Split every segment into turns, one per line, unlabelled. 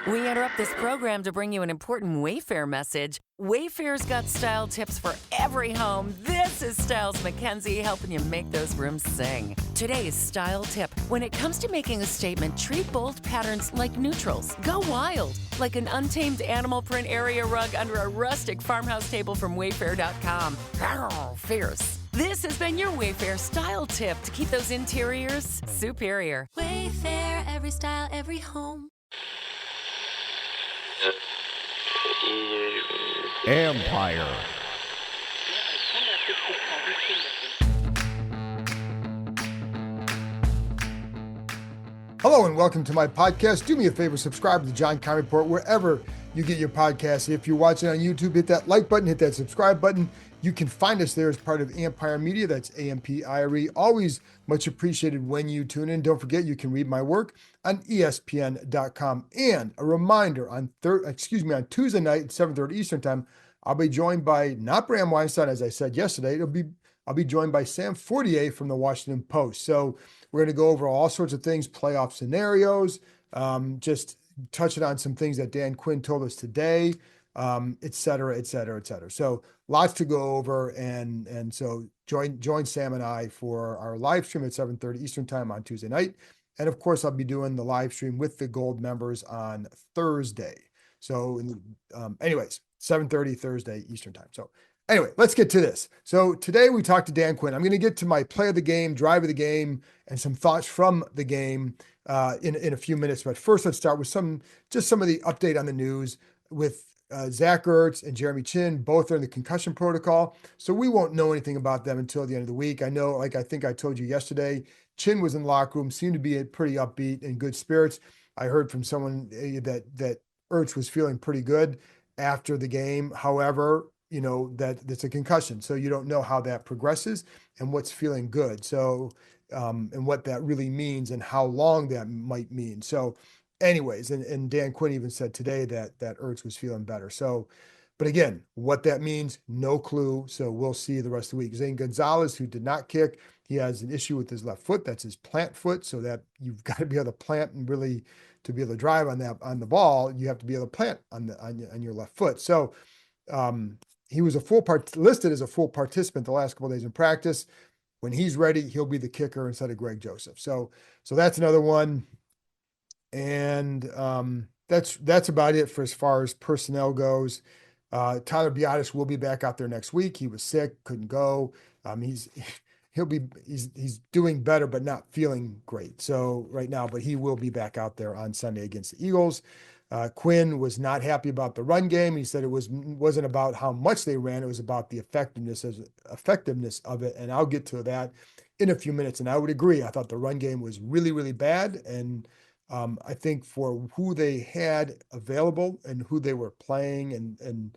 We interrupt this program to bring you an important Wayfair message. Wayfair's got style tips for every home. This is Styles McKenzie helping you make those rooms sing. Today's style tip: when it comes to making a statement, treat bold patterns like neutrals. Go wild, like an untamed animal print area rug under a rustic farmhouse table from Wayfair.com. Arr, fierce. This has been your Wayfair style tip to keep those interiors superior.
Wayfair, every style, every home.
Empire.
Hello and welcome to my podcast. Do me a favor, subscribe to the John Keim Report wherever you get your podcasts. If you're watching on YouTube, hit that like button, hit that subscribe button. You can find us there as part of Empire Media. That's AMPIRE. Always much appreciated when you tune in. Don't forget, you can read my work on ESPN.com. And a reminder, on Tuesday night at 7:30 Eastern Time, I'll be joined by not Bram Weinstein, as I said yesterday. I'll be joined by Sam Fortier from the Washington Post. So we're going to go over all sorts of things, playoff scenarios, just touching on some things that Dan Quinn told us today, et cetera, et cetera, et cetera. So lots to go over. And so join Sam and I for our live stream at 7:30 Eastern Time on Tuesday night. And of course, I'll be doing the live stream with the Gold members on Thursday. So anyways, 7:30 Thursday Eastern Time. So anyway, let's get to this. So today we talked to Dan Quinn. I'm going to get to my play of the game, drive of the game, and some thoughts from the game in a few minutes. But first, let's start with some of the update on the news with Zach Ertz and Jeremy Chinn. Both are in the concussion protocol, so we won't know anything about them until the end of the week. I know, like I think I told you yesterday, Chinn was in the locker room, seemed to be pretty upbeat and good spirits. I heard from someone that Ertz was feeling pretty good after the game. However, you know, that it's a concussion, so you don't know how that progresses and what's feeling good. So, and what that really means and how long that might mean. So anyways, and Dan Quinn even said today that Ertz was feeling better. So, but again, what that means, no clue. So we'll see the rest of the week. Zane Gonzalez, who did not kick, he has an issue with his left foot. That's his plant foot. So that you've got to be able to plant, and really to be able to drive on the ball, you have to be able to plant on your left foot. So, he was listed as a full participant the last couple of days in practice. When he's ready, he'll be the kicker instead of Greg Joseph. So that's another one. And that's about it for as far as personnel goes. Tyler Biadasz will be back out there next week. He was sick, couldn't go. He's doing better, but not feeling great. So right now, but he will be back out there on Sunday against the Eagles. Quinn was not happy about the run game. He said it wasn't about how much they ran. It was about the effectiveness of it. And I'll get to that in a few minutes. And I would agree. I thought the run game was really, really bad. And I think for who they had available and who they were playing, and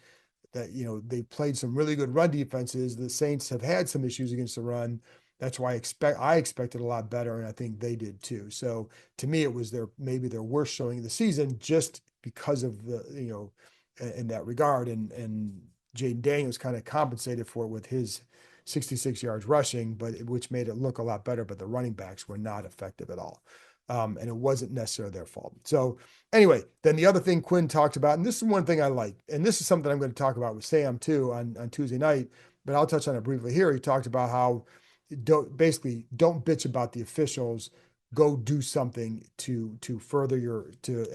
that, you know, they played some really good run defenses. The Saints have had some issues against the run. That's why I expected a lot better, and I think they did too. So to me, it was maybe their worst showing of the season, just because of the, you know, in that regard. And Jaden Daniels kind of compensated for it with his 66 yards rushing, which made it look a lot better. But the running backs were not effective at all. And it wasn't necessarily their fault. So anyway, then the other thing Quinn talked about, and this is one thing I like, and this is something I'm going to talk about with Sam too on Tuesday night, but I'll touch on it briefly here. He talked about how don't bitch about the officials, go do something to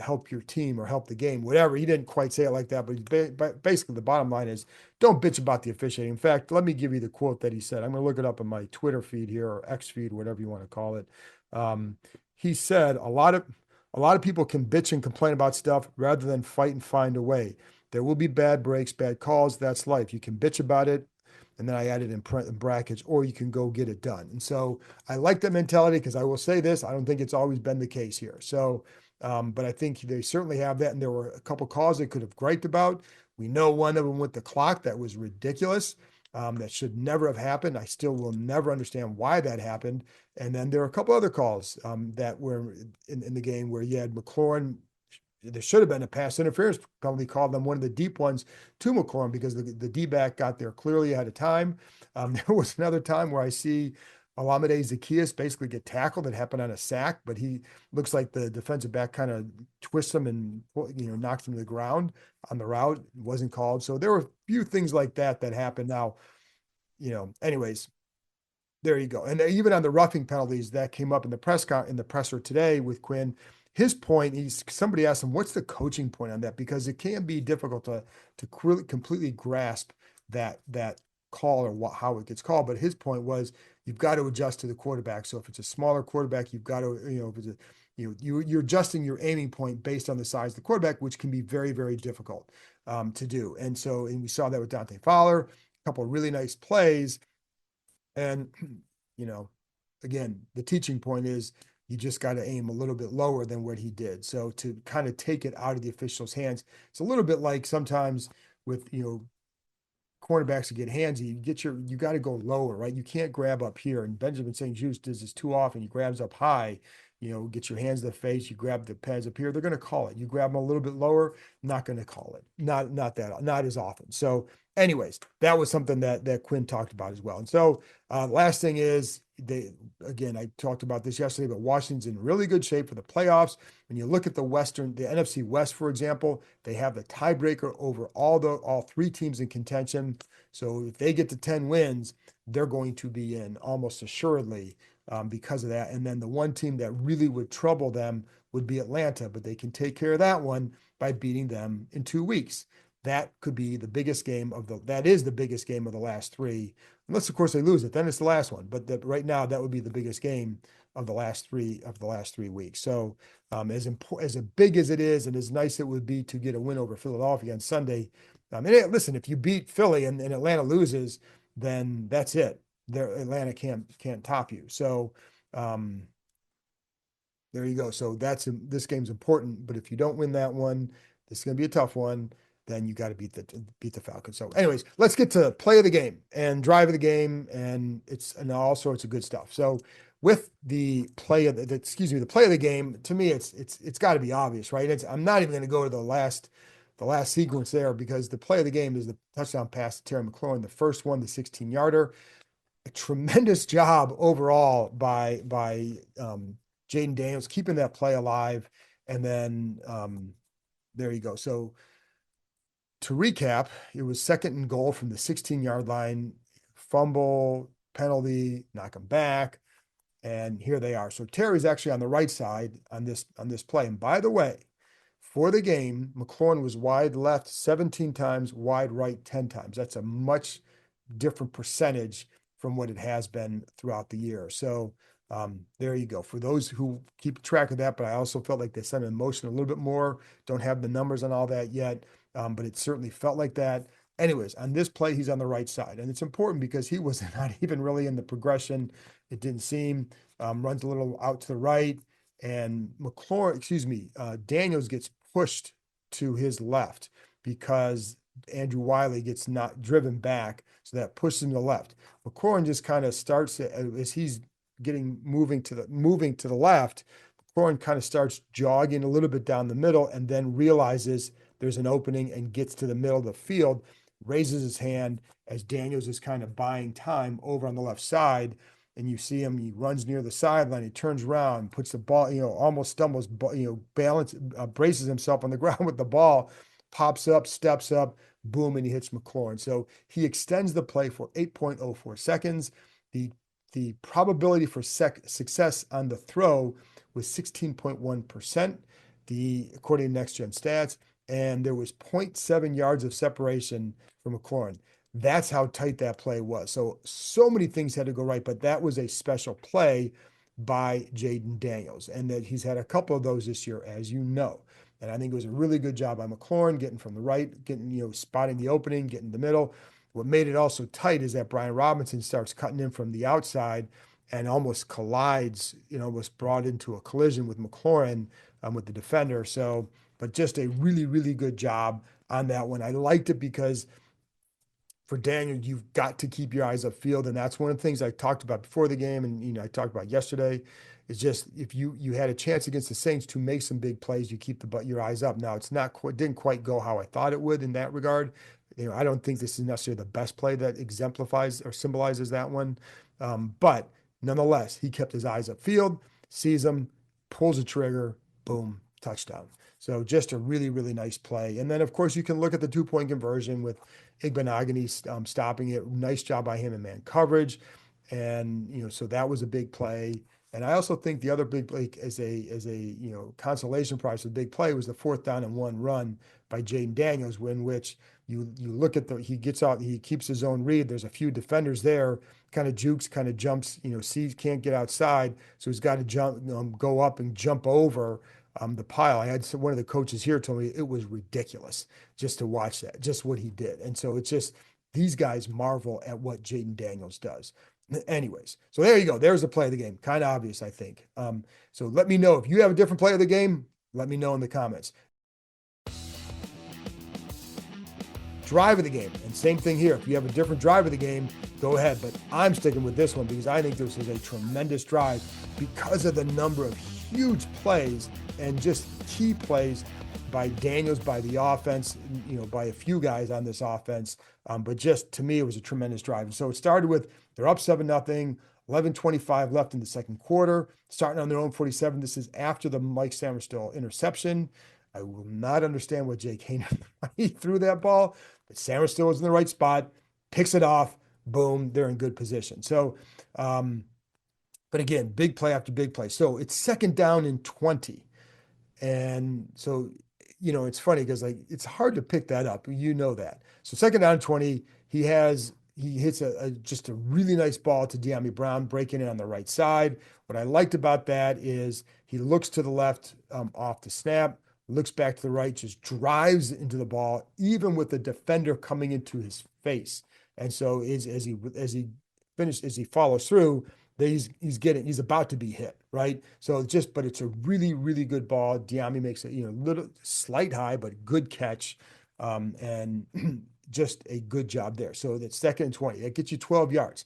help your team or help the game, whatever. He didn't quite say it like that, but basically the bottom line is don't bitch about the officiating. In fact, let me give you the quote that he said. I'm going to look it up in my Twitter feed here, or X feed, whatever you want to call it. He said, a lot of people can bitch and complain about stuff rather than fight and find a way. There will be bad breaks, bad calls. That's life. You can bitch about it. And then I added in brackets, or you can go get it done. And so I like that mentality, because I will say this, I don't think it's always been the case here. So, but I think they certainly have that. And there were a couple calls they could have griped about. We know one of them with the clock that was ridiculous. That should never have happened. I still will never understand why that happened. And then there are a couple other calls that were in the game where you had McLaurin. There should have been a pass interference penalty called on one of the deep ones to McLaurin, because the D-back got there clearly ahead of time. There was another time where I see Olamide Zaccheaus basically get tackled. It happened on a sack, but he looks like the defensive back kind of twists him and knocks him to the ground on the route. It wasn't called. So there were a few things like that happened. Now, anyways, there you go. And even on the roughing penalties that came up in the presser today with Quinn, his point, somebody asked him, what's the coaching point on that? Because it can be difficult to completely grasp that call or how it gets called. But his point was, you've got to adjust to the quarterback. So if it's a smaller quarterback, you've got to, if it's you're adjusting your aiming point based on the size of the quarterback, which can be very, very difficult to do. And we saw that with Dante Fowler, a couple of really nice plays. And, again, the teaching point is you just got to aim a little bit lower than what he did. So to kind of take it out of the official's hands, it's a little bit like sometimes with, cornerbacks to get handsy, you got to go lower, right? You can't grab up here. And Benjamin St-Juste does this too often. He grabs up high, get your hands to the face, you grab the pads up here, they're going to call it. You grab them a little bit lower, not going to call it. Not as often. So anyways, that was something that Quinn talked about as well. And so last thing is, I talked about this yesterday, but Washington's in really good shape for the playoffs. When you look at the NFC West, for example, they have the tiebreaker over all three teams in contention. So if they get to 10 wins, they're going to be in almost assuredly because of that. And then the one team that really would trouble them would be Atlanta, but they can take care of that one by beating them in 2 weeks. That could be the biggest game that is the biggest game of the last three, unless of course they lose it, then it's the last one. But right now that would be the biggest game of the last 3 weeks. So as big as it is, and as nice it would be to get a win over Philadelphia on Sunday. And listen, if you beat Philly and Atlanta loses, then that's it. Atlanta can't top you. So there you go. So this game's important. But if you don't win that one, this is going to be a tough one. Then you got to beat the Falcons. So anyways, let's get to play of the game and drive of the game, and all sorts of good stuff. So with the play of the game, to me, it's got to be obvious, right? I'm not even going to go to the last sequence there, because the play of the game is the touchdown pass to Terry McLaurin, the first one, the 16-yarder. A tremendous job overall by Jayden Daniels keeping that play alive. And then there you go. So to recap, it was 2nd and goal from the 16-yard line, fumble, penalty, knock them back. And here they are. So Terry's actually on the right side on this play. And by the way, for the game, McLaurin was wide left 17 times, wide right 10 times. That's a much different percentage from what it has been throughout the year. So there you go. For those who keep track of that, but I also felt like they sent in motion a little bit more. Don't have the numbers on all that yet, but it certainly felt like that. Anyways, on this play, he's on the right side. And it's important because he was not even really in the progression. It didn't seem, runs a little out to the right. And Daniels gets pushed to his left because Andrew Wiley gets not driven back. So that pushes him to the left. McLaurin just kind of starts as he's moving to the left. McLaurin kind of starts jogging a little bit down the middle and then realizes there's an opening and gets to the middle of the field, raises his hand as Daniels is kind of buying time over on the left side. And you see him, he runs near the sideline, he turns around, puts the ball, almost stumbles, braces himself on the ground with the ball, pops up, steps up, boom, and he hits McLaurin. So he extends the play for 8.04 seconds. The probability for success on the throw was 16.1%, according to Next Gen Stats, and there was 0.7 yards of separation from McLaurin. That's how tight that play was. So many things had to go right, but that was a special play by Jayden Daniels, and that he's had a couple of those this year, as you know. And I think it was a really good job by McLaurin, getting from the right, spotting the opening, getting in the middle. What made it also tight is that Brian Robinson starts cutting in from the outside and almost collides, was brought into a collision with McLaurin, with the defender. So, but just a really, really good job on that one. I liked it because for Daniel, you've got to keep your eyes upfield. And that's one of the things I talked about before the game. And, I talked about yesterday is just, if you had a chance against the Saints to make some big plays, you keep your eyes up. Now didn't quite go how I thought it would in that regard. I don't think this is necessarily the best play that exemplifies or symbolizes that one. But Nonetheless, he kept his eyes upfield, sees him, pulls the trigger, boom, touchdown. So just a really, really nice play. And then, of course, you can look at the 2-point conversion with Igbenogany stopping it. Nice job by him in man coverage. And, so that was a big play. And I also think the other big play as a consolation prize for the big play was the 4th down and 1 run by Jaden Daniels, in which you look at he gets out, he keeps his own read. There's a few defenders there, kind of jukes, kind of jumps, sees can't get outside. So he's got to jump, go up and jump over the pile. I had one of the coaches here told me it was ridiculous just to watch that, just what he did. And so it's just, these guys marvel at what Jaden Daniels does. Anyways, so there you go. There's the play of the game. Kind of obvious, I think. So let me know if you have a different play of the game. Let me know in the comments. Drive of the game, and same thing here. If you have a different drive of the game, go ahead. But I'm sticking with this one because I think this is a tremendous drive because of the number of huge plays and just key plays by Daniels, by the offense, by a few guys on this offense. But just to me, it was a tremendous drive. And so it started with they're up 7-0, 11:25 left in the second quarter, starting on their own 47. This is after the Mike Sainristil interception. I will not understand what Jake Haener he threw that ball, but Sainristil was in the right spot, picks it off, boom, they're in good position. So, but again, big play after big play. So it's 2nd down and 20. And so, it's funny because it's hard to pick that up. That. So 2nd down and 20, he hits just a really nice ball to Dyami Brown, breaking it on the right side. What I liked about that is he looks to the left off the snap, looks back to the right, just drives into the ball, even with the defender coming into his face. And so as he follows through, he's about to be hit, right? So but it's a really, really good ball. Dyami makes a little slight high, but good catch, and just a good job there. So that's 2nd and 20. That gets you 12 yards.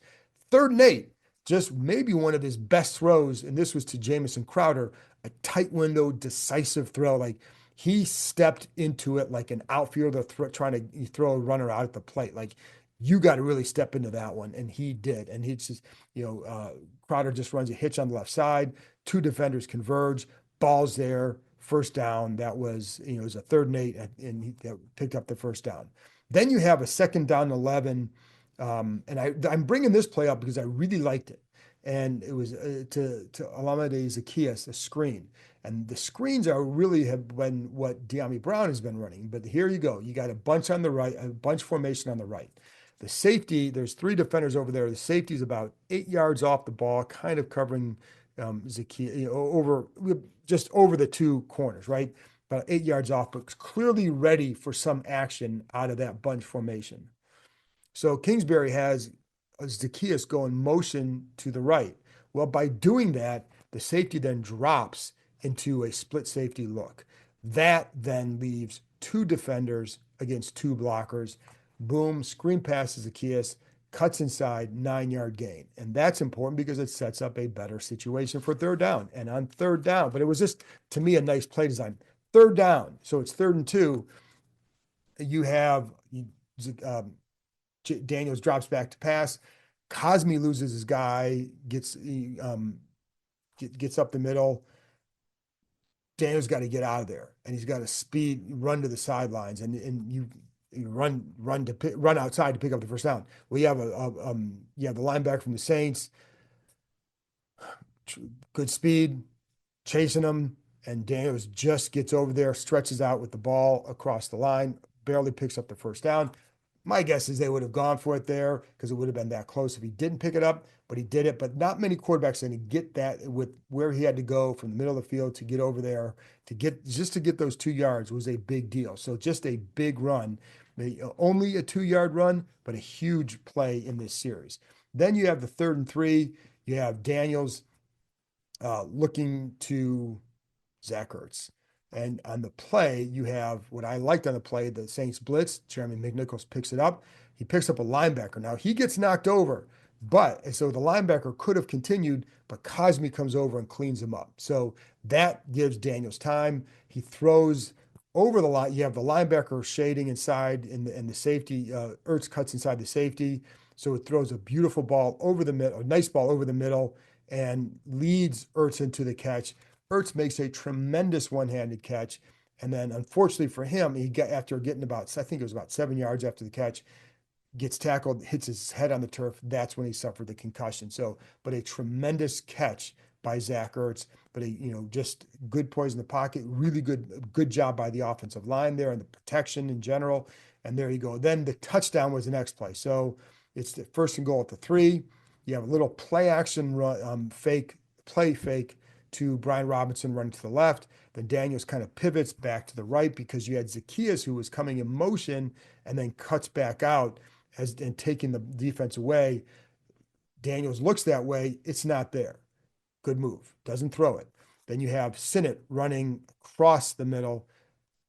3rd and 8, just maybe one of his best throws, and this was to Jamison Crowder, a tight window, decisive throw. Like he stepped into it like an outfielder trying to throw a runner out at the plate. Like you got to really step into that one, and he did. And he just, Crowder just runs a hitch on the left side. 2 defenders converge. Ball's there. 1st down. That was, it was a 3rd and 8, and he picked up the 1st down. Then you have a 2nd down and 11. And I'm bringing this play up because I really liked it. And it was to Olamide Zaccheaus, a screen. And the screens have been what Dyami Brown has been running. But here you go. You got a bunch on the right, a bunch formation on the right. The safety, there's 3 defenders over there. The safety is about 8 yards off the ball, kind of covering Zaccheaus, just over the 2 corners, right? About 8 yards off, but clearly ready for some action out of that bunch formation. So Kingsbury has Zaccheaus going motion to the right. Well, by doing that, the safety then drops into a split safety look. That then leaves 2 defenders against 2 blockers. Boom, screen pass to Zaccheaus, cuts inside, 9-yard gain. And that's important because it sets up a better situation for 3rd down. And on 3rd down, but it was just, to me, a nice play design. 3rd down, so it's 3rd and 2. You have Daniels drops back to pass. Cosme loses his guy, gets up the middle. Daniels got to get out of there, and he's got to run to the sidelines, and you run outside to pick up the 1st down. Well, you have the linebacker from the Saints, good speed, chasing him, and Daniels just gets over there, stretches out with the ball across the line, barely picks up the 1st down. My guess is they would have gone for it there because it would have been that close if he didn't pick it up, but he did it. But not many quarterbacks are going to get that with where he had to go from the middle of the field to get over there to get those 2 yards was a big deal. So just a big run, only a 2-yard run, but a huge play in this series. Then you have the 3rd and 3. You have Daniels looking to Zach Ertz. And on the play, you have what I liked on the play, the Saints blitz. Jeremy McNichols picks it up. He picks up a linebacker. Now, he gets knocked over, and so the linebacker could have continued, but Cosme comes over and cleans him up. So that gives Daniels time. He throws over the line. You have the linebacker shading inside, and the safety, Ertz cuts inside the safety. So it throws a beautiful ball over the middle, a nice ball over the middle, and leads Ertz into the catch. Ertz makes a tremendous one-handed catch. And then unfortunately for him, he got after getting about, I think it was about 7 yards after the catch, gets tackled, hits his head on the turf. That's when he suffered the concussion. So, but a tremendous catch by Zach Ertz, but just good poise in the pocket, really good job by the offensive line there and the protection in general. And there you go. Then the touchdown was the next play. So it's the 1st and goal at the 3. You have a little play action run, fake to Brian Robinson running to the left. Then Daniels kind of pivots back to the right because you had Zacchaeus who was coming in motion and then cuts back out and taking the defense away. Daniels looks that way. It's not there. Good move. Doesn't throw it. Then you have Sinnott running across the middle,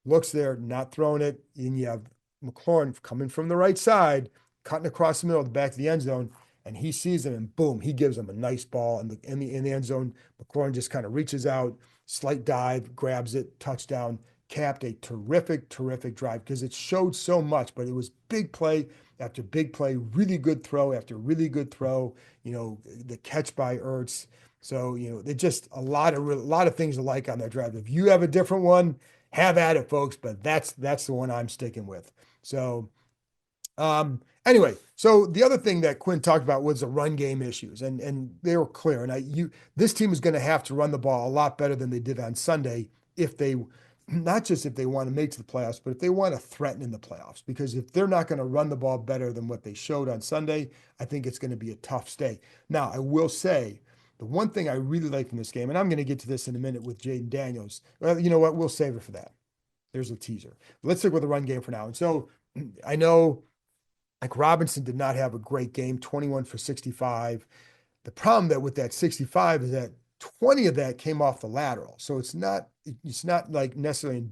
looks there, not throwing it. And you have McLaurin coming from the right side, cutting across the middle, the back of the end zone, and he sees him, and boom, he gives him a nice ball in the end zone. McLaurin just kind of reaches out, slight dive, grabs it, touchdown, capped a terrific drive because it showed so much, but it was big play after big play, really good throw after really good throw, the catch by Ertz. So, they just a lot of things to like on that drive. If you have a different one, have at it, folks, but that's the one I'm sticking with. So, anyway, so the other thing that Quinn talked about was the run game issues, and they were clear. And this team is going to have to run the ball a lot better than they did on Sunday if they, not just if they want to make to the playoffs, but if they want to threaten in the playoffs. Because if they're not going to run the ball better than what they showed on Sunday, I think it's going to be a tough stay. Now, I will say the one thing I really like from this game, and I'm going to get to this in a minute with Jayden Daniels. Well, you know what? We'll save it for that. There's a teaser. Let's stick with the run game for now. And so I know, like, Robinson did not have a great game, 21 for 65. The problem that with that 65 is that 20 of that came off the lateral. So it's not like necessarily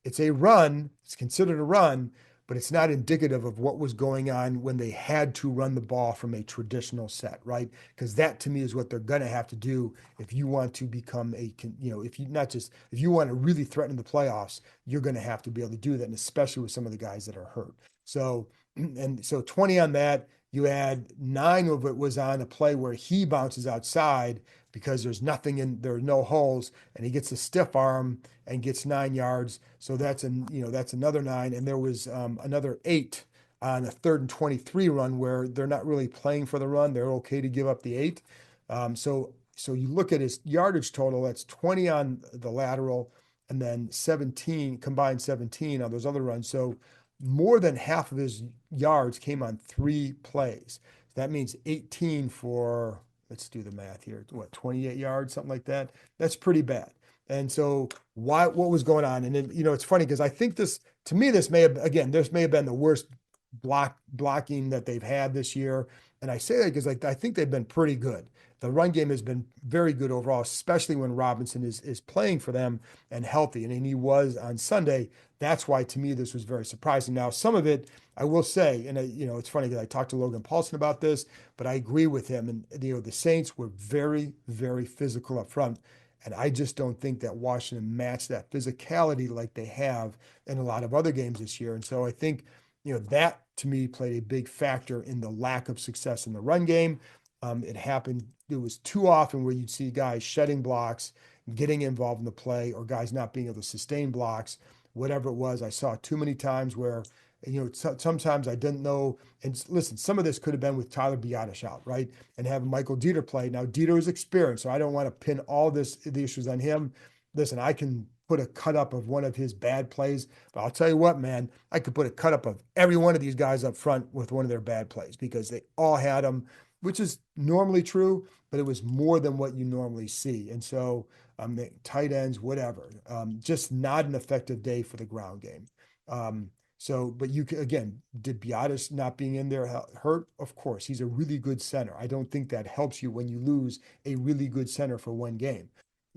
it's a run. It's considered a run, but it's not indicative of what was going on when they had to run the ball from a traditional set, right? Because that to me is what they're going to have to do if you want to become if you want to really threaten the playoffs, you're going to have to be able to do that, and especially with some of the guys that are hurt. So 20 on that. You had 9 of it was on a play where he bounces outside because there are no holes, and he gets a stiff arm and gets 9 yards. So that's another 9. And there was another 8 on a 3rd and 23 run where they're not really playing for the run. They're okay to give up the 8. So you look at his yardage total, that's 20 on the lateral and then 17, combined 17 on those other runs. So more than half of his yards came on 3 plays. That means 18 for, let's do the math here, 28 yards, something like that. That's pretty bad. And so what was going on? And then, it's funny because I think this may have been the worst blocking that they've had this year. And I say that because I think they've been pretty good. The run game has been very good overall, especially when Robinson is playing for them and healthy. And he was on Sunday. That's why, to me, this was very surprising. Now, some of it, I will say, and it's funny because I talked to Logan Paulson about this, but I agree with him. And the Saints were very, very physical up front. And I just don't think that Washington matched that physicality like they have in a lot of other games this year. And so I think, that to me played a big factor in the lack of success in the run game. It happened. It was too often where you'd see guys shedding blocks, getting involved in the play, or guys not being able to sustain blocks, whatever it was. I saw too many times where, sometimes I didn't know. And listen, some of this could have been with Tyler Biadasz out, right? And having Michael Dieter play. Now, Dieter is experienced, so I don't want to pin all the issues on him. Listen, I can put a cut up of one of his bad plays, but I'll tell you what, man, I could put a cut up of every one of these guys up front with one of their bad plays because they all had them, which is normally true, but it was more than what you normally see. And so the tight ends, whatever, just not an effective day for the ground game. But did Biadasz not being in there hurt? Of course, he's a really good center. I don't think that helps you when you lose a really good center for one game.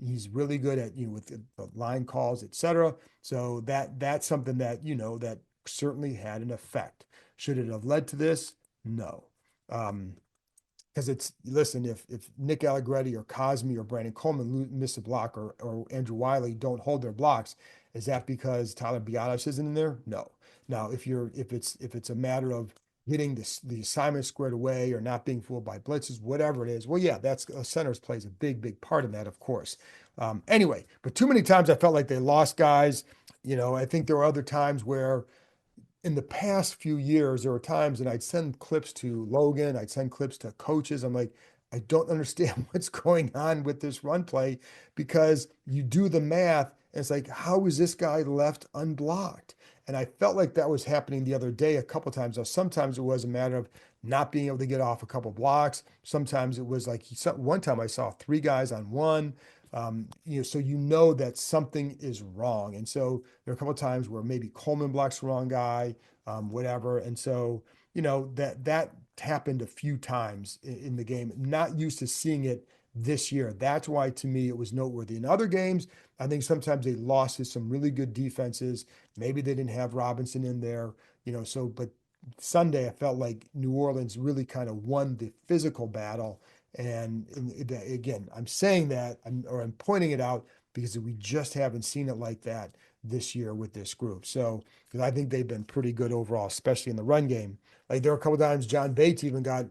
He's really good at, with the line calls, et cetera. So that's something that, that certainly had an effect. Should it have led to this? No. Because if Nick Allegretti or Cosme or Brandon Coleman miss a block or Andrew Wiley don't hold their blocks, is that because Tyler Biadasz isn't in there? No. Now, if it's a matter of getting the assignment squared away or not being fooled by blitzes, whatever it is. Well, yeah, that's a center's plays a big part in that, of course. Anyway, but too many times I felt like they lost guys. I think there were other times where in the past few years, there were times, and I'd send clips to Logan, I'd send clips to coaches. I'm like, I don't understand what's going on with this run play because you do the math, and it's like, how is this guy left unblocked? And I felt like that was happening the other day a couple times. Now, sometimes it was a matter of not being able to get off a couple blocks. Sometimes it was like one time I saw three guys on one. So that something is wrong. And so there are a couple of times where maybe Coleman blocks the wrong guy, whatever. And so, that happened a few times in the game. Not used to seeing it this year. That's why to me it was noteworthy. In other games, I think sometimes they lost to some really good defenses. Maybe they didn't have Robinson in there, but Sunday I felt like New Orleans really kind of won the physical battle. And again, I'm saying that, I'm pointing it out because we just haven't seen it like that this year with this group. So, because I think they've been pretty good overall, especially in the run game. Like there were a couple times John Bates even got,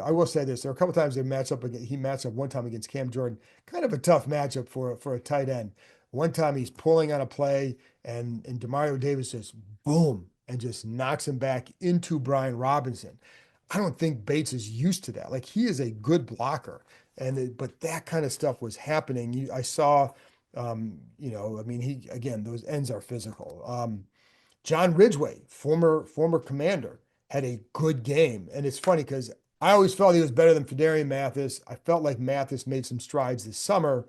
I will say this: there are a couple times he matched up one time against Cam Jordan, kind of a tough matchup for a tight end. One time he's pulling on a play, and Demario Davis just boom and just knocks him back into Brian Robinson. I don't think Bates is used to that. Like he is a good blocker, but that kind of stuff was happening. I saw, those ends are physical. John Ridgeway, former commander, had a good game, and it's funny because I always felt he was better than Phidarian Mathis. I felt like Mathis made some strides this summer,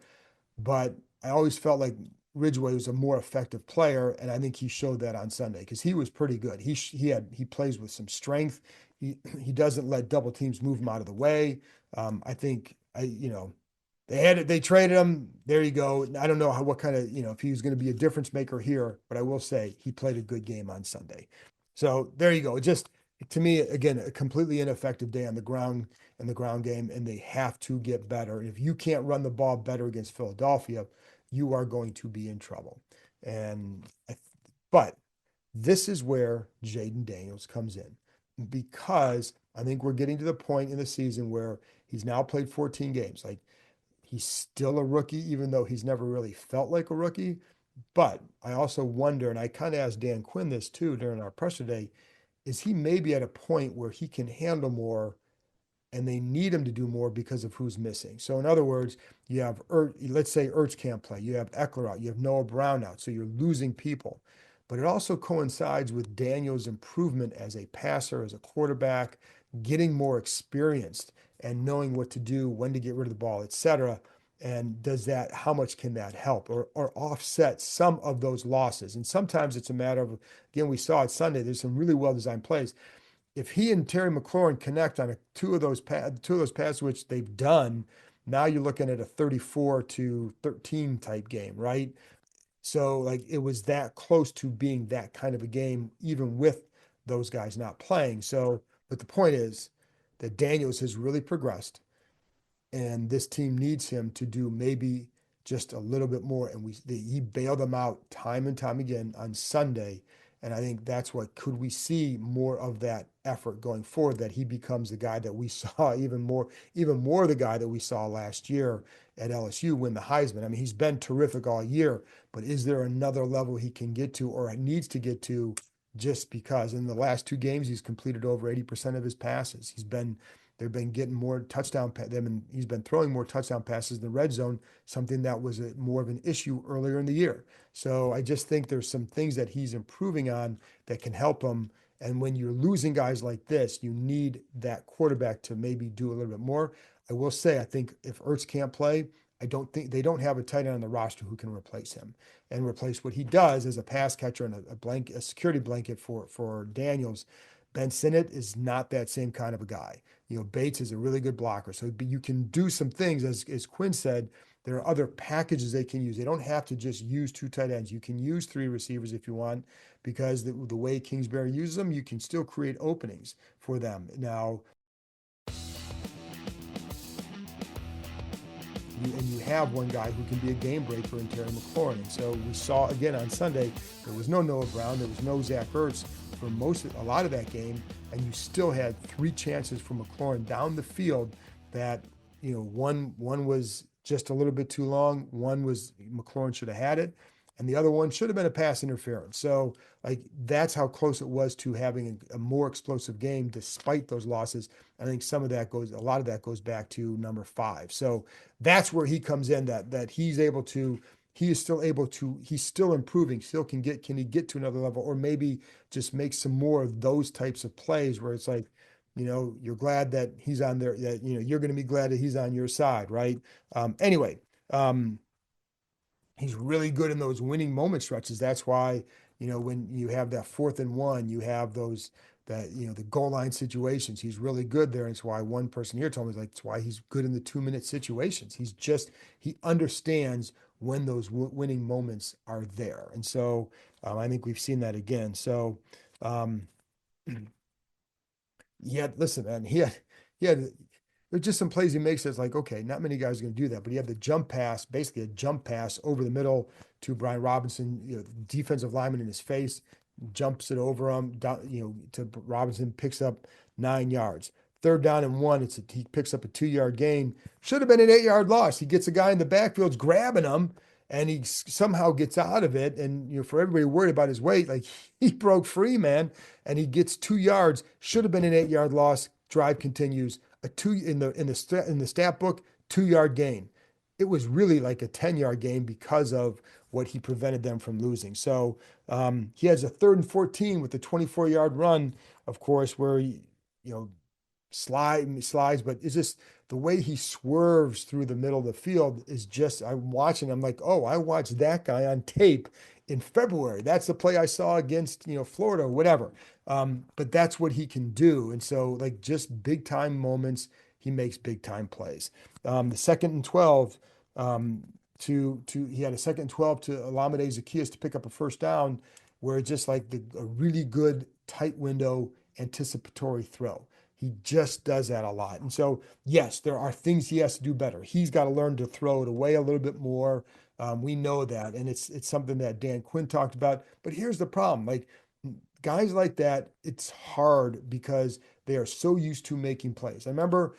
but I always felt like Ridgeway was a more effective player, and I think he showed that on Sunday because he was pretty good. He plays with some strength. He doesn't let double teams move him out of the way. I think they traded him. There you go. I don't know what kind of if he was going to be a difference maker here, but I will say he played a good game on Sunday. So there you go. It just to me again a completely ineffective day on the ground in the ground game, and they have to get better. And if you can't run the ball better against Philadelphia, you are going to be in trouble. But this is where Jayden Daniels comes in, because I think we're getting to the point in the season where he's now played 14 games. Like he's still a rookie, even though he's never really felt like a rookie. But I also wonder, and I kind of asked Dan Quinn this too during our presser day, is he maybe at a point where he can handle more and they need him to do more because of who's missing? So in other words, you have let's say Ertz can't play, you have Eckler out, you have Noah Brown out, so you're losing people. But it also coincides with Daniel's improvement as a passer, as a quarterback, getting more experienced and knowing what to do, when to get rid of the ball, etc. And how much can that help or offset some of those losses? And sometimes it's a matter of, again, we saw it Sunday, there's some really well-designed plays. If he and Terry McLaurin connect on two of those passes, which they've done, now you're looking at a 34-13 type game, right? So like it was that close to being that kind of a game, even with those guys not playing. So, but the point is that Daniels has really progressed, and this team needs him to do maybe just a little bit more. And he bailed them out time and time again on Sunday. And I think that's what, could we see more of that effort going forward, that he becomes the guy that we saw even more the guy that we saw last year at LSU win the Heisman. I mean, he's been terrific all year, but is there another level he can get to or needs to get to, just because in the last two games he's completed over 80% of his passes. They've been getting more touchdown and he's been throwing more touchdown passes in the red zone, something that was more of an issue earlier in the year. So I just think there's some things that he's improving on that can help him. And when you're losing guys like this, you need that quarterback to maybe do a little bit more. I will say, I think if Ertz can't play, I don't think they don't have a tight end on the roster who can replace him and replace what he does as a pass catcher and a security blanket for Daniels. Ben Sinnott is not that same kind of a guy. Bates is a really good blocker. So you can do some things, as Quinn said, there are other packages they can use. They don't have to just use two tight ends. You can use three receivers if you want, because the way Kingsbury uses them, you can still create openings for them. Now, and you have one guy who can be a game breaker in Terry McLaurin. And so we saw again on Sunday, there was no Noah Brown, there was no Zach Ertz for a lot of that game, and you still had 3 chances for McLaurin down the field that, one was just a little bit too long, one was McLaurin should have had it, and the other one should have been a pass interference. So that's how close it was to having a more explosive game despite those losses. I think a lot of that goes back to number 5. So that's where he comes in, that he is still able to, he's still improving, can he get to another level, or maybe just make some more of those types of plays where it's like, you're glad that he's on there, that, you're going to be glad that he's on your side, right? He's really good in those winning moment stretches. That's why, when you have that 4th and 1, you have the goal line situations. He's really good there. And it's why one person here told me, it's why he's good in the 2-minute situations. He understands when those winning moments are there. And so I think we've seen that again. So, listen, man, there's just some plays he makes that's like, okay, not many guys are going to do that, but he had the jump pass, basically a jump pass over the middle to Brian Robinson, defensive lineman in his face, jumps it over him, to Robinson, picks up 9 yards. 3rd down and 1, he picks up a 2-yard gain. Should have been an 8-yard loss. He gets a guy in the backfield grabbing him, and he somehow gets out of it. And for everybody worried about his weight, he broke free, man, and he gets 2 yards. Should have been an 8-yard loss. Drive continues. In the stat book, 2-yard gain. It was really like a 10-yard gain because of what he prevented them from losing. So he has a 3rd and 14 with the 24-yard run, of course, where he, slides, but it's just the way he swerves through the middle of the field is just, I'm watching, I'm like, oh, I watched that guy on tape in February. That's the play I saw against, Florida or whatever. But that's what he can do. And so just big time moments, he makes big time plays. The 2nd and 12, he had a 2nd and 12 to Olamide Zaccheaus to pick up a 1st down, where it's just a really good tight window anticipatory throw. He just does that a lot. And so, yes, there are things he has to do better. He's got to learn to throw it away a little bit more. We know that. And it's something that Dan Quinn talked about. But here's the problem. Guys like that, it's hard because they are so used to making plays. I remember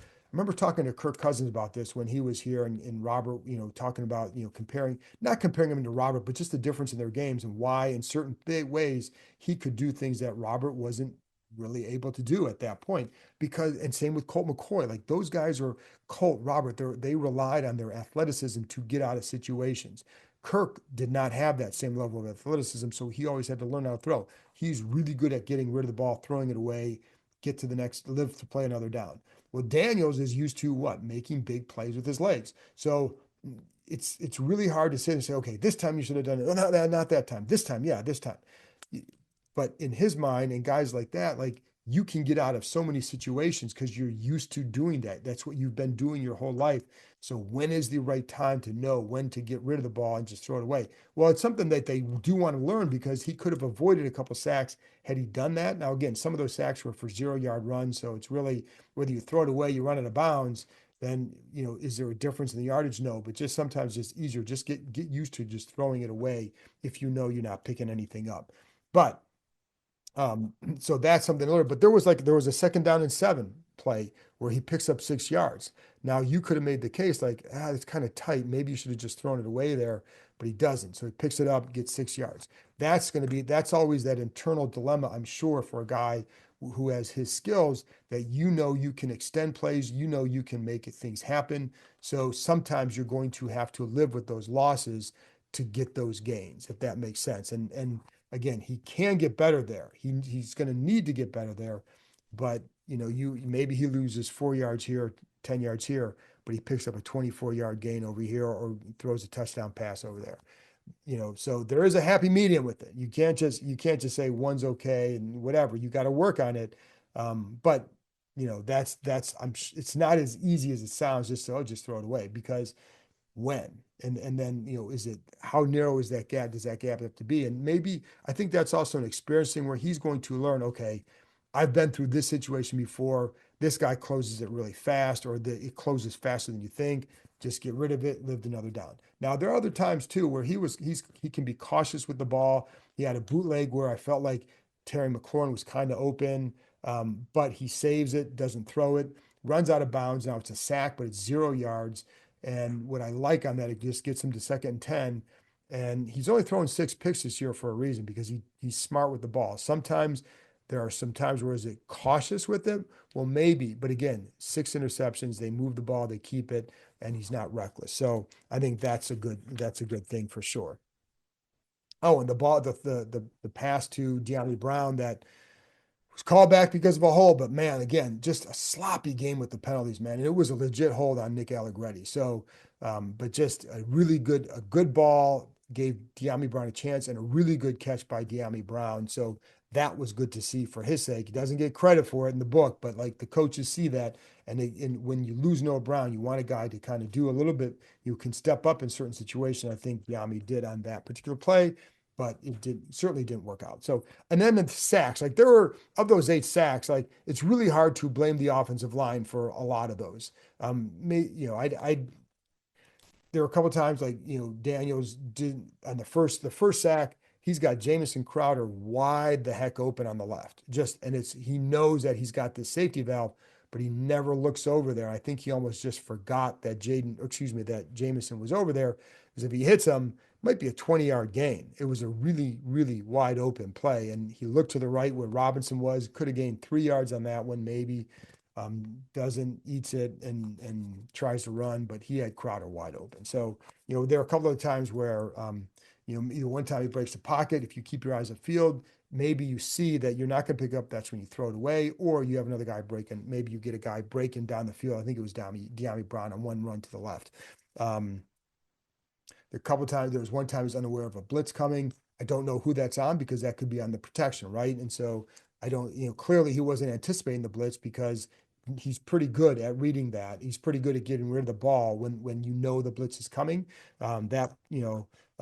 talking to Kirk Cousins about this when he was here, and Robert, talking about, not comparing him to Robert, but just the difference in their games and why in certain big ways he could do things that Robert wasn't really able to do at that point. And same with Colt McCoy, those guys are Robert, they relied on their athleticism to get out of situations. Kirk did not have that same level of athleticism, so he always had to learn how to throw. He's really good at getting rid of the ball, throwing it away, get to the next, live to play another down. Well, Daniels is used to making big plays with his legs. So it's really hard to sit and say, okay, this time you should have done it. Oh, not that time. This time, yeah, this time. But in his mind, and guys like that, you can get out of so many situations because you're used to doing that. That's what you've been doing your whole life. So when is the right time to know when to get rid of the ball and just throw it away? Well, it's something that they do want to learn because he could have avoided a couple sacks had he done that. Now, again, some of those sacks were for 0-yard runs. So it's really whether you throw it away, you run out of bounds, then, is there a difference in the yardage? No, but just sometimes it's easier. Just get used to just throwing it away if you know you're not picking anything up. But so that's something to learn. But there was a 2nd down and 7 play where he picks up 6 yards. Now you could have made the case it's kind of tight. Maybe you should have just thrown it away there, but he doesn't. So he picks it up, gets 6 yards. That's always that internal dilemma, I'm sure, for a guy who has his skills, that you can extend plays, you can make things happen. So sometimes you're going to have to live with those losses to get those gains, if that makes sense. And again, he can get better there. He's going to need to get better there, but maybe he loses 4 yards here, 10 yards here, but he picks up a 24-yard gain over here or throws a touchdown pass over there. So there is a happy medium with it. You can't just say one's okay and whatever. You got to work on it. But it's not as easy as it sounds just throw it away, because when and then how narrow is that gap? Does that gap have to be? And maybe I think that's also an experience thing where he's going to learn, okay, I've been through this situation before. This guy closes it really fast, or it closes faster than you think. just get rid of it, lived another down. Now there are other times too where he can be cautious with the ball. He had a bootleg where I felt like Terry McLaurin was kind of open, but he saves it, doesn't throw it, runs out of bounds. Now it's a sack, but it's 0 yards. And what I like on that, it just gets him to 2nd and 10. And he's only throwing 6 picks this year for a reason, because he's smart with the ball. Sometimes there are some times where is it cautious with it? Well, maybe, but again, 6 interceptions, they move the ball, they keep it, and he's not reckless. So I think that's a good thing for sure. Oh, and the pass to De'Ami Brown that was called back because of a hold, but man, again, just a sloppy game with the penalties, man. And it was a legit hold on Nick Allegretti. So, but just a good ball, gave De'Ami Brown a chance, and a really good catch by De'Ami Brown. So that was good to see for his sake. He doesn't get credit for it in the book, but like the coaches see that. And when you lose Noah Brown, you want a guy to kind of do a little bit, you can step up in certain situations. I think De'Ami did on that particular play, but certainly didn't work out. So, and then the sacks, like there were, of those 8 sacks, like it's really hard to blame the offensive line for a lot of those. There were a couple of times like, Daniels did on the first sack, he's got Jamison Crowder wide the heck open on the left. He knows that he's got this safety valve, but he never looks over there. I think he almost just forgot that that Jamison was over there, because if he hits him, it might be a 20-yard gain. It was a really, really wide open play. And he looked to the right where Robinson was, could have gained 3 yards on that one, maybe. Eats it and tries to run, but he had Crowder wide open. So, there are a couple of times where, one time he breaks the pocket. If you keep your eyes upfield, maybe you see that you're not going to pick up. That's when you throw it away, or you have another guy breaking. Maybe you get a guy breaking down the field. I think it was De'Ami Brown on one run to the left. A couple of times, there was one time he was unaware of a blitz coming. I don't know who that's on, because that could be on the protection, right? And so I don't, clearly he wasn't anticipating the blitz, because he's pretty good at reading that. He's pretty good at getting rid of the ball when the blitz is coming.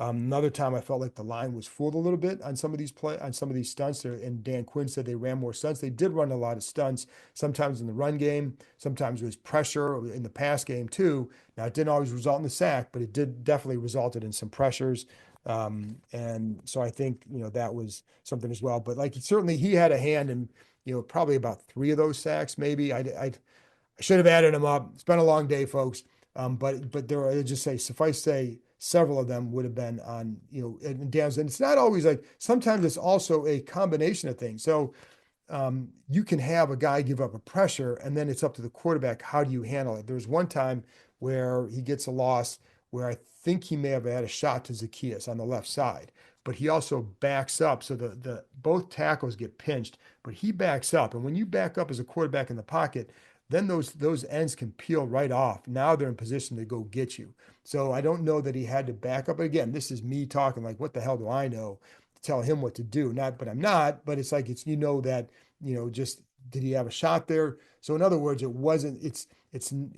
Another time I felt like the line was fooled a little bit on some of these stunts there, and Dan Quinn said they ran more stunts. They did run a lot of stunts, sometimes in the run game, sometimes it was pressure in the pass game too. Now it didn't always result in the sack, but it did definitely resulted in some pressures. And so I think, that was something as well, but like certainly he had a hand in, probably about 3 of those sacks, maybe. I should have added them up. It's been a long day, folks. But there are, suffice to say, several of them would have been on, and downs. And it's not always like, sometimes it's also a combination of things. So you can have a guy give up a pressure, and then it's up to the quarterback. How do you handle it? There's one time where he gets a loss where I think he may have had a shot to Zacchaeus on the left side, but he also backs up. So the both tackles get pinched, but he backs up. And when you back up as a quarterback in the pocket, then those ends can peel right off. Now they're in position to go get you. So I don't know that he had to back up. But again, this is me talking like, what the hell do I know to tell him what to do? But I'm not, but it's like, that, just, did he have a shot there? So in other words,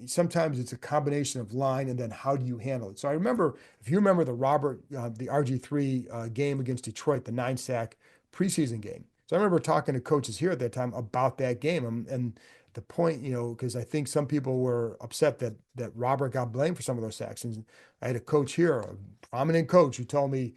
sometimes it's a combination of line and then how do you handle it? So I remember, if you remember the RG3 game against Detroit, the 9-sack preseason game. So I remember talking to coaches here at that time about that game. And the point, because I think some people were upset that Robert got blamed for some of those sacks. And I had a coach here, a prominent coach, who told me,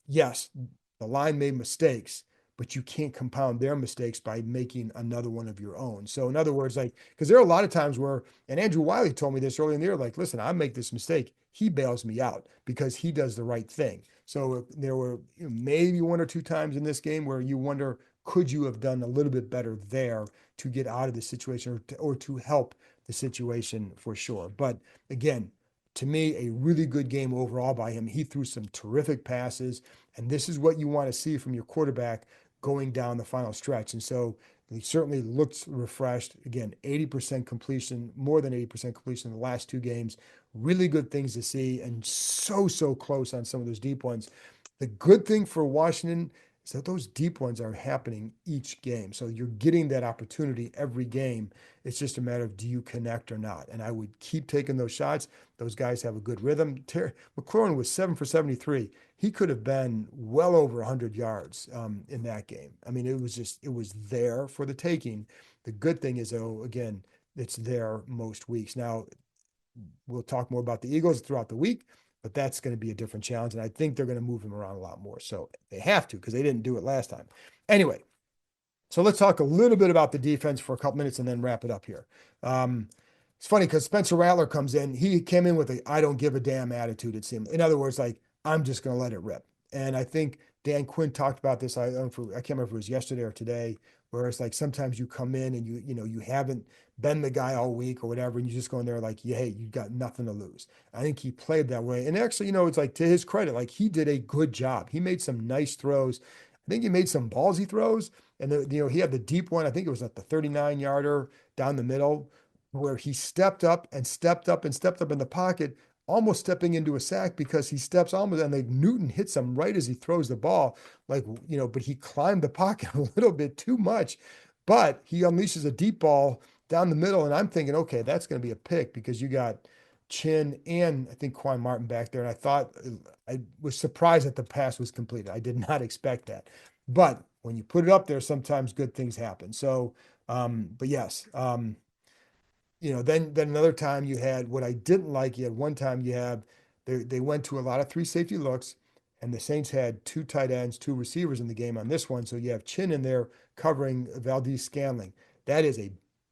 yes, the line made mistakes, but you can't compound their mistakes by making another one of your own. So in other words, because there are a lot of times where, and Andrew Wiley told me this early in the year, like, listen, I make this mistake, he bails me out because he does the right thing. So there were maybe 1 or 2 times in this game where you wonder, could you have done a little bit better there to get out of the situation or to help the situation for sure. But again, to me, a really good game overall by him. He threw some terrific passes, and this is what you want to see from your quarterback going down the final stretch. And so he certainly looked refreshed. Again, 80% completion, more than 80% completion in the last 2 games. Really good things to see, and so close on some of those deep ones. The good thing for Washington is that those deep ones are happening each game. So you're getting that opportunity every game. It's just a matter of, do you connect or not? And I would keep taking those shots. Those guys have a good rhythm. McLaurin was 7 for 73. He could have been well over 100 yards in that game. I mean, it was there for the taking. The good thing is, though, again, it's there most weeks. Now, we'll talk more about the Eagles throughout the week, but that's going to be a different challenge. And I think they're going to move him around a lot more. So they have to, because they didn't do it last time. Anyway, so let's talk a little bit about the defense for a couple minutes and then wrap it up here. It's funny because Spencer Rattler comes in. He came in with a I don't give a damn attitude, it seemed. In other words, like, I'm just going to let it rip. And I think Dan Quinn talked about this. I can't remember if it was yesterday or today, where it's like sometimes you come in and you haven't been the guy all week or whatever, and you just go in there like, yeah, hey, you got nothing to lose. I think he played that way. And actually, it's like, to his credit, like, he did a good job. He made some nice throws. I think he made some ballsy throws. And he had the deep one. I think it was at the 39-yarder down the middle, where he stepped up and stepped up and stepped up in the pocket, almost stepping into a sack, because he steps almost, and like Newton hits him right as he throws the ball, like, but he climbed the pocket a little bit too much, but he unleashes a deep ball down the middle. And I'm thinking, okay, that's going to be a pick, because you got Chin and I think Quan Martin back there. And I was surprised that the pass was completed. I did not expect that, but when you put it up there, sometimes good things happen. So, but yes, then another time you had what I didn't like. You had one time they went to a lot of 3 safety looks, and the Saints had 2 tight ends, 2 receivers in the game on this one. So you have Chin in there covering Valdez-Scantling. That is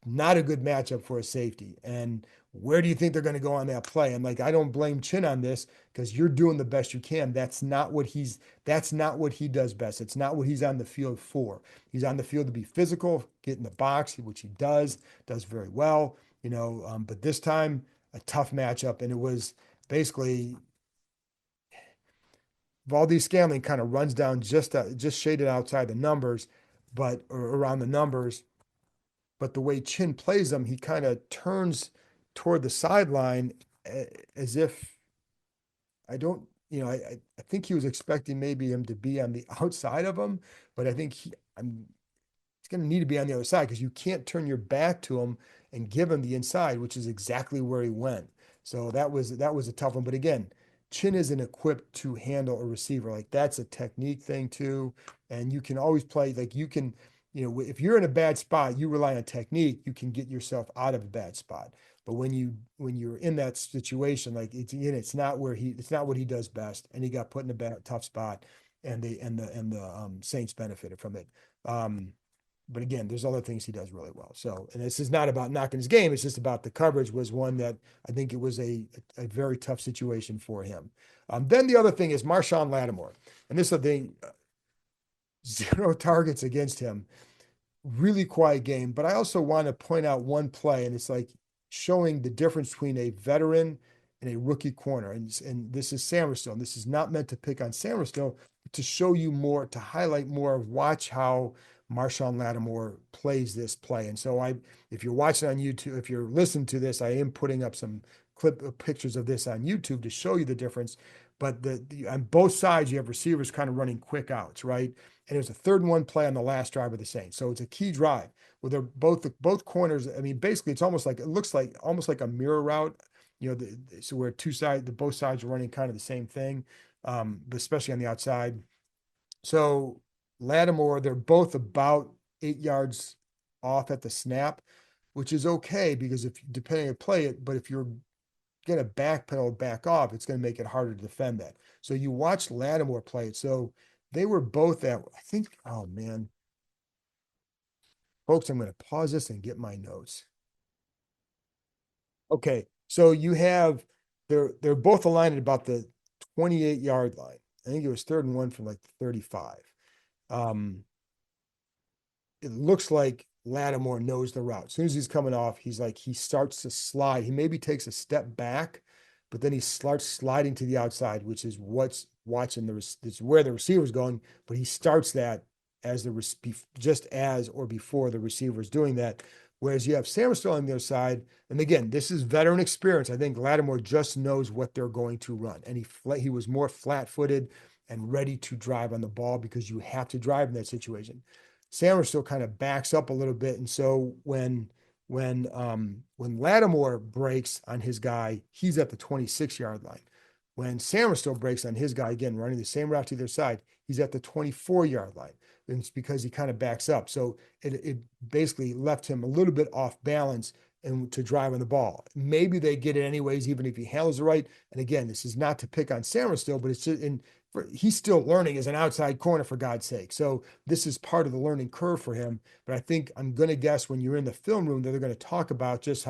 not a good matchup for a safety. And where do you think they're going to go on that play? And like, I don't blame Chin on this, because you're doing the best you can. That's not what he does best. It's not what he's on the field for. He's on the field to be physical, get in the box, which he does very well. But this time, a tough matchup, and it was basically Valdez-Scantling kind of runs down just shaded outside the numbers, or around the numbers. But the way Chin plays them, he kind of turns toward the sideline as if I think he was expecting maybe him to be on the outside of him, but I think he's going to need to be on the other side, because you can't turn your back to him and give him the inside, which is exactly where he went. So that was a tough one. But again, Chin isn't equipped to handle a receiver. Like, that's a technique thing too. And you can always play, like, you can, if you're in a bad spot, you rely on technique, you can get yourself out of a bad spot. But when you're in that situation, like, it's not what he does best. And he got put in a tough spot, and the Saints benefited from it. But again, there's other things he does really well. So, and this is not about knocking his game. It's just about the coverage was one that I think it was a very tough situation for him. Then the other thing is Marshon Lattimore. And this is the thing, 0 targets against him. Really quiet game. But I also want to point out one play, and it's like showing the difference between a veteran and a rookie corner. And this is Samuelstone. This is not meant to pick on Samuelstone, but to show you more, to highlight more, watch how Marshon Lattimore plays this play. And so if you're watching on YouTube, if you're listening to this, I am putting up some pictures of this on YouTube to show you the difference. But on both sides, you have receivers kind of running quick outs, right? And it was a 3rd and 1 play on the last drive of the Saints. So it's a key drive where they're both corners. I mean, basically, it looks like almost like a mirror route, so where both sides are running kind of the same thing, but especially on the outside. So Lattimore, they're both about 8 yards off at the snap, which is okay, because depending on play it, but if you're going to backpedal, back off, it's going to make it harder to defend that. So you watch Lattimore play it. So they were both I think, oh man, folks, I'm going to pause this and get my notes. Okay. So you have, they're both aligned at about the 28-yard line. I think it was 3rd and 1 from like 35. It looks like Lattimore knows the route. As soon as he's coming off, he starts to slide. He maybe takes a step back, but then he starts sliding to the outside, which is what's watching it's where the receiver's going. But he starts that just as or before the receiver's doing that. Whereas you have Samuelstone on the other side, and again, this is veteran experience. I think Lattimore just knows what they're going to run, and he was more flat-footed and ready to drive on the ball, because you have to drive in that situation. Samuelstone kind of backs up a little bit, and so when Lattimore breaks on his guy, he's at the 26-yard line. When Samuelstone breaks on his guy, again running the same route to their side, he's at the 24-yard line. And it's because he kind of backs up. So it basically left him a little bit off balance, and to drive on the ball. Maybe they get it anyways, even if he handles it right. And again, this is not to pick on Sammer still, but it's just he's still learning as an outside corner, for God's sake. So this is part of the learning curve for him. But I think I'm going to guess when you're in the film room that they're going to talk about just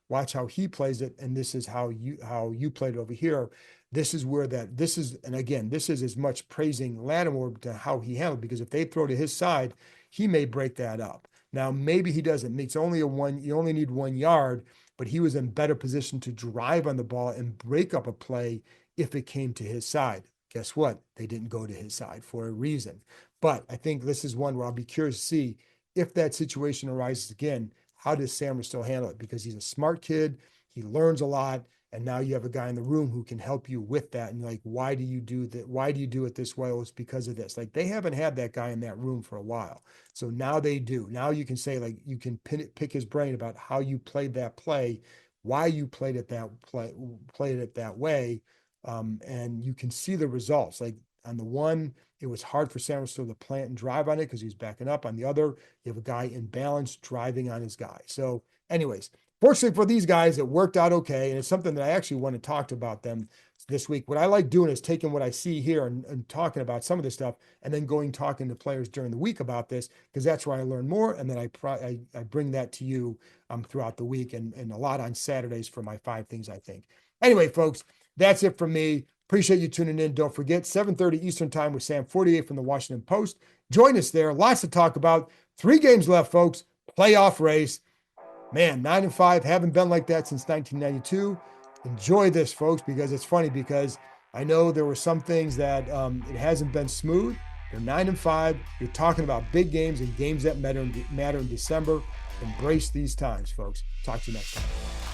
watch how he plays it. And this is how you played it over here. This is where and again, this is as much praising Lattimore to how he handled, because if they throw to his side, he may break that up. Now, maybe he doesn't. It's only you only need 1 yard, but he was in better position to drive on the ball and break up a play if it came to his side. Guess what? They didn't go to his side for a reason. But I think this is one where I'll be curious to see if that situation arises again, how does Sammer still handle it? Because he's a smart kid. He learns a lot. And now you have a guy in the room who can help you with that. And you're like, why do you do that? Why do you do it this way? Well, it's because of this. Like, they haven't had that guy in that room for a while. So now they do. Now you can say, like, you can pick his brain about how you played that play, why you played it that way. And you can see the results. Like, on the one, it was hard for Sammer to plant and drive on it because he's backing up. On the other, you have a guy in balance driving on his guy. So anyways, fortunately for these guys, it worked out okay. And it's something that I actually want to talk about them this week. What I like doing is taking what I see here and talking about some of this stuff, and then talking to players during the week about this, because that's where I learn more. And then I bring that to you throughout the week, and a lot on Saturdays for my 5 things I think. Anyway, folks, that's it from me. Appreciate you tuning in. Don't forget, 7:30 Eastern time with Sam Fortier from the Washington Post. Join us there. Lots to talk about. 3 games left, folks. Playoff race. Man, 9-5, haven't been like that since 1992. Enjoy this, folks, because it's funny, because I know there were some things that it hasn't been smooth. They're 9-5. You're talking about big games and games that matter in December. Embrace these times, folks. Talk to you next time.